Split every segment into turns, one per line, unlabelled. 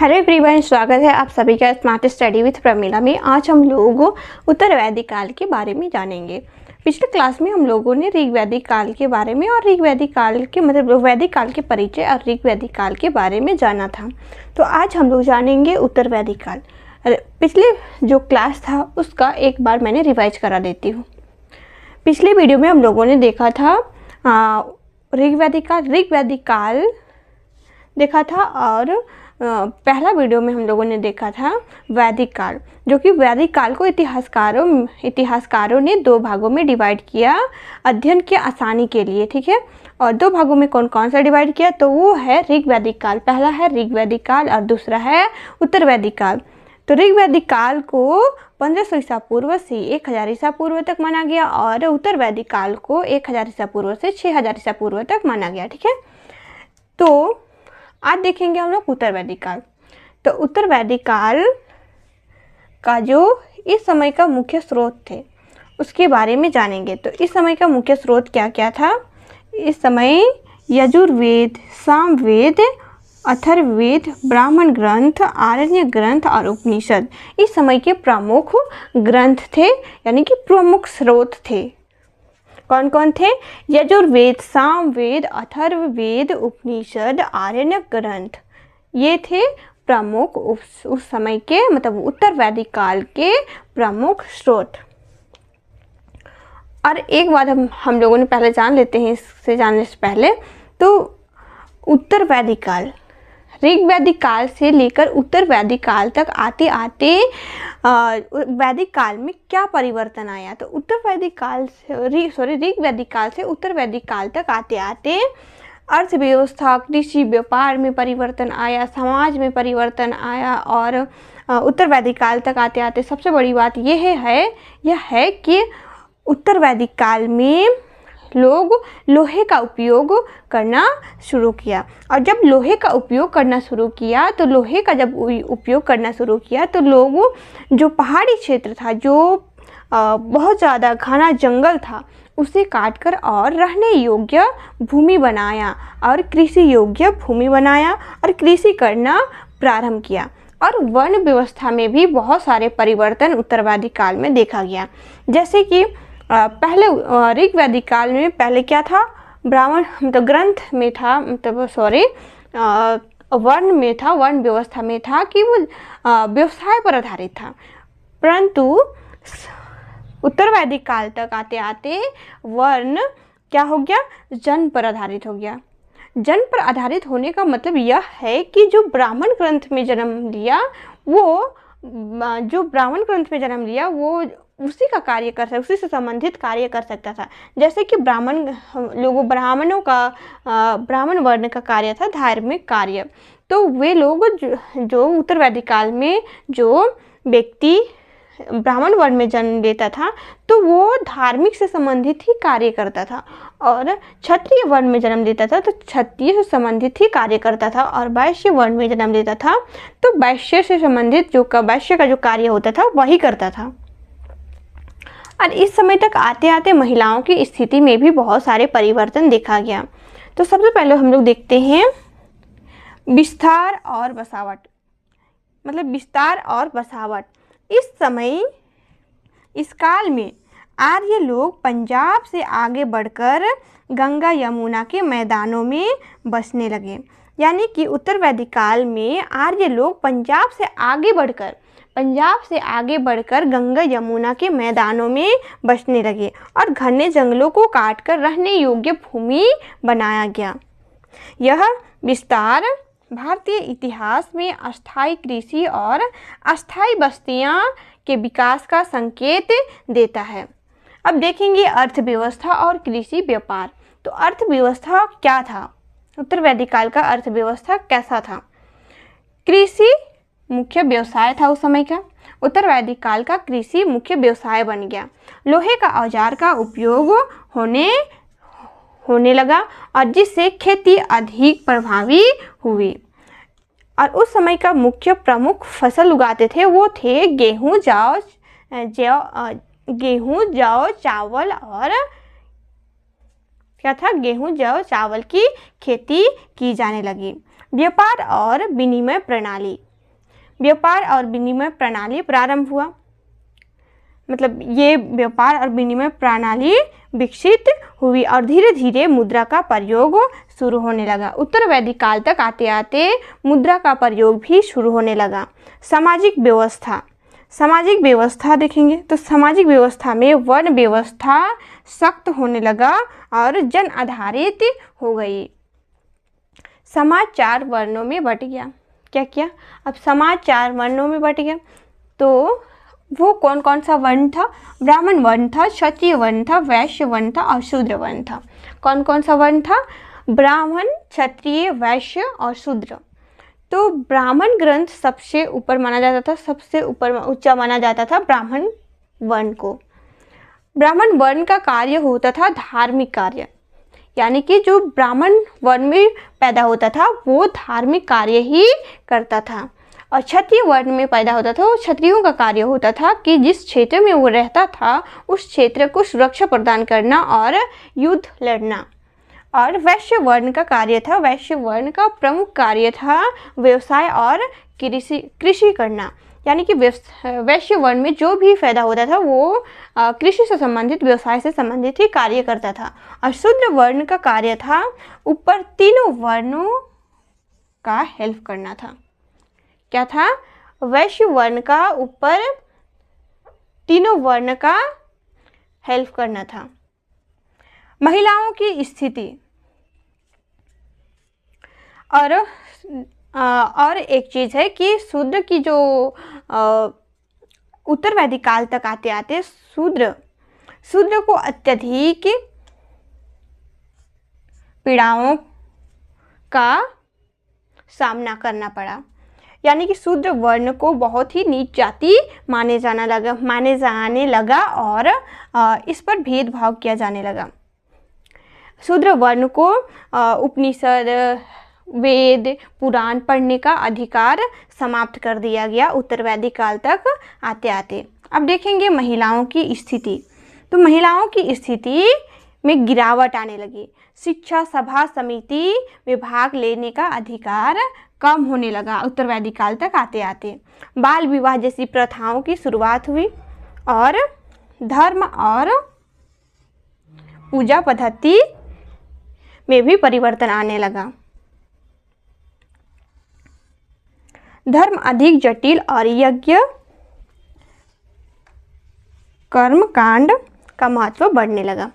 Hello everyone, स्वागत है आप सभी का स्मार्ट स्टडी विथ प्रमीला में। आज हम लोग उत्तर वैदिक काल के बारे में जानेंगे। पिछले क्लास में हम लोगों ने ऋग वैदिक काल के बारे में और ऋग वैदिक काल के वैदिक काल के परिचय और ऋग वैदिक काल के बारे में जाना था। तो आज हम लोग जानेंगे उत्तर वैदिक काल। पिछले जो क्लास था उसका एक बार मैंने रिवाइज करा देती हूँ। पिछले वीडियो में हम लोगों ने देखा था ऋग वैदिक काल देखा था, और पहला वीडियो में हम लोगों ने देखा था वैदिक काल, जो कि वैदिक काल को इतिहासकारों ने दो भागों में डिवाइड किया अध्ययन की आसानी के लिए। ठीक है, और दो भागों में कौन कौन सा डिवाइड किया, तो वो है ऋग वैदिक काल। पहला है ऋग वैदिक काल और दूसरा है उत्तर वैदिक काल। तो ऋग वैदिक काल को 1500 ईसा पूर्व से 1000 ईसा पूर्व तक माना गया और उत्तर वैदिक काल को 1000 ईसा पूर्व से 6000 ईसा पूर्व तक माना गया। ठीक है, तो आज देखेंगे हम लोग उत्तर वैदिक काल। तो उत्तर वैदिक काल का जो इस समय का मुख्य स्रोत थे उसके बारे में जानेंगे। तो इस समय का मुख्य स्रोत क्या क्या था? इस समय यजुर्वेद, सामवेद, अथर्ववेद, ब्राह्मण ग्रंथ, आरण्य ग्रंथ और उपनिषद इस समय के प्रमुख ग्रंथ थे, यानी कि प्रमुख स्रोत थे। कौन कौन थे? यजुर्वेद, सामवेद, अथर्ववेद, उपनिषद, आरण्यक ग्रंथ, ये थे प्रमुख उस समय के, मतलब उत्तर वैदिक काल के प्रमुख स्रोत। और एक बात हम लोगों ने पहले जान लेते हैं, इससे जानने से पहले, तो उत्तर वैदिक काल ऋग वैदिक काल से लेकर उत्तर वैदिक काल तक आते आते वैदिक काल में क्या परिवर्तन आया? तो ऋग वैदिक काल से उत्तर वैदिक काल तक आते आते अर्थव्यवस्था, कृषि, व्यापार में परिवर्तन आया, समाज में परिवर्तन आया। और उत्तर वैदिक काल तक आते आते सबसे बड़ी बात यह है कि उत्तर वैदिक काल में लोग लोहे का उपयोग करना शुरू किया। और जब लोहे का उपयोग करना शुरू किया तो लोग जो पहाड़ी क्षेत्र था, जो बहुत ज़्यादा घना जंगल था, उसे काटकर और रहने योग्य भूमि बनाया और कृषि योग्य भूमि बनाया और कृषि करना प्रारंभ किया। और वन व्यवस्था में भी बहुत सारे परिवर्तन उत्तर वैदिक काल में देखा गया। जैसे कि पहले ऋग वैदिक काल में पहले क्या था? ब्राह्मण ग्रंथ में था, वर्ण व्यवस्था में था कि वो व्यवसाय पर आधारित था। परंतु उत्तर वैदिक काल तक आते आते वर्ण क्या हो गया? जन्म पर आधारित हो गया। जन्म पर आधारित होने का मतलब यह है कि जो ब्राह्मण ग्रंथ में जन्म लिया वो उसी का कार्य कर सकता, उसी से संबंधित कार्य कर सकता था। जैसे कि ब्राह्मण वर्ण का कार्य था धार्मिक कार्य। तो वे लोग जो उत्तर वैदिक काल में जो व्यक्ति ब्राह्मण वर्ण में जन्म लेता था तो वो धार्मिक से संबंधित ही कार्य करता था, और क्षत्रिय वर्ण में जन्म लेता था तो क्षत्रिय से संबंधित ही कार्य करता था, और वैश्य वर्ण में जन्म लेता था तो वैश्य से संबंधित वैश्य का जो कार्य होता था वही करता था। और इस समय तक आते आते महिलाओं की स्थिति में भी बहुत सारे परिवर्तन देखा गया। तो सबसे पहले हम लोग देखते हैं विस्तार और बसावट। इस काल में आर्य लोग पंजाब से आगे बढ़कर गंगा यमुना के मैदानों में बसने लगे। यानी कि उत्तर वैदिक काल में आर्य लोग पंजाब से आगे बढ़कर गंगा यमुना के मैदानों में बसने लगे और घने जंगलों को काटकर रहने योग्य भूमि बनाया गया। यह विस्तार भारतीय इतिहास में अस्थायी कृषि और अस्थायी बस्तियां के विकास का संकेत देता है। अब देखेंगे अर्थव्यवस्था और कृषि व्यापार। तो अर्थव्यवस्था क्या था? उत्तर वैदिक काल का अर्थव्यवस्था कैसा था? कृषि मुख्य व्यवसाय था उस समय का। उत्तर वैदिक काल का कृषि मुख्य व्यवसाय बन गया। लोहे का औजार का उपयोग होने लगा और जिससे खेती अधिक प्रभावी हुई। और उस समय का मुख्य प्रमुख फसल उगाते थे वो थे गेहूं, जौ, चावल और क्या था? गेहूं, जौ, चावल की खेती की जाने लगी। व्यापार और विनिमय प्रणाली। व्यापार और विनिमय प्रणाली प्रारंभ हुआ। मतलब ये व्यापार और विनिमय प्रणाली विकसित हुई और धीरे धीरे मुद्रा का प्रयोग शुरू होने लगा। उत्तर वैदिक काल तक आते आते मुद्रा का प्रयोग भी शुरू होने लगा। सामाजिक व्यवस्था, सामाजिक व्यवस्था देखेंगे तो सामाजिक व्यवस्था में वर्ण व्यवस्था सख्त होने लगा और जन आधारित हो गई। समाज 4 वर्णों में बट गया। क्या किया? अब समाज 4 वर्णों में बट गया। तो वो कौन कौन सा वर्ण था? ब्राह्मण वर्ण था, क्षत्रिय वर्ण था, वैश्य वर्ण था और शूद्र वर्ण था। कौन कौन सा वर्ण था? ब्राह्मण, क्षत्रिय, वैश्य और शूद्र। तो ब्राह्मण ग्रंथ सबसे ऊपर माना जाता था, सबसे ऊपर ऊंचा माना जाता था ब्राह्मण वर्ण को। ब्राह्मण वर्ण का कार्य होता था धार्मिक कार्य, यानी कि जो ब्राह्मण वर्ण में पैदा होता था वो धार्मिक कार्य ही करता था। और क्षत्रिय वर्ण में पैदा होता था वो क्षत्रियों का कार्य होता था कि जिस क्षेत्र में वो रहता था उस क्षेत्र को सुरक्षा प्रदान करना और युद्ध लड़ना। और वैश्य वर्ण का कार्य था, वैश्य वर्ण का प्रमुख कार्य था व्यवसाय और कृषि करना, यानी कि वैश्य वर्ण में जो भी पैदा होता था वो कृषि से संबंधित, व्यवसाय से संबंधित ही कार्य करता था। और शूद्र वर्ण का कार्य था ऊपर तीनों वर्णों का हेल्प करना था। क्या था? वैश्य वर्ण का ऊपर तीनों वर्ण का हेल्प करना था। महिलाओं की स्थिति और एक चीज़ है कि शूद्र की जो उत्तर वैदिक काल तक आते आते शूद्र को अत्यधिक पीड़ाओं का सामना करना पड़ा, यानी कि शूद्र वर्ण को बहुत ही नीच जाति माने जाने लगा और इस पर भेदभाव किया जाने लगा। शूद्र वर्ण को उपनिषद, वेद, पुराण पढ़ने का अधिकार समाप्त कर दिया गया उत्तर वैदिक काल तक आते आते। अब देखेंगे महिलाओं की स्थिति। तो महिलाओं की स्थिति में गिरावट आने लगी। शिक्षा, सभा, समिति में भाग लेने का अधिकार कम होने लगा उत्तर वैदिक काल तक आते आते। बाल विवाह जैसी प्रथाओं की शुरुआत हुई और धर्म और पूजा पद्धति में भी परिवर्तन आने लगा। धर्म अधिक जटिल और यज्ञ कर्म कांड का महत्व बढ़ने लगा।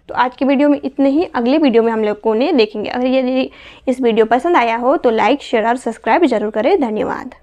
तो आज की वीडियो में इतने ही। अगले वीडियो में हम लोगों ने देखेंगे। अगर यदि इस वीडियो पसंद आया हो तो लाइक, शेयर और सब्सक्राइब जरूर करें। धन्यवाद।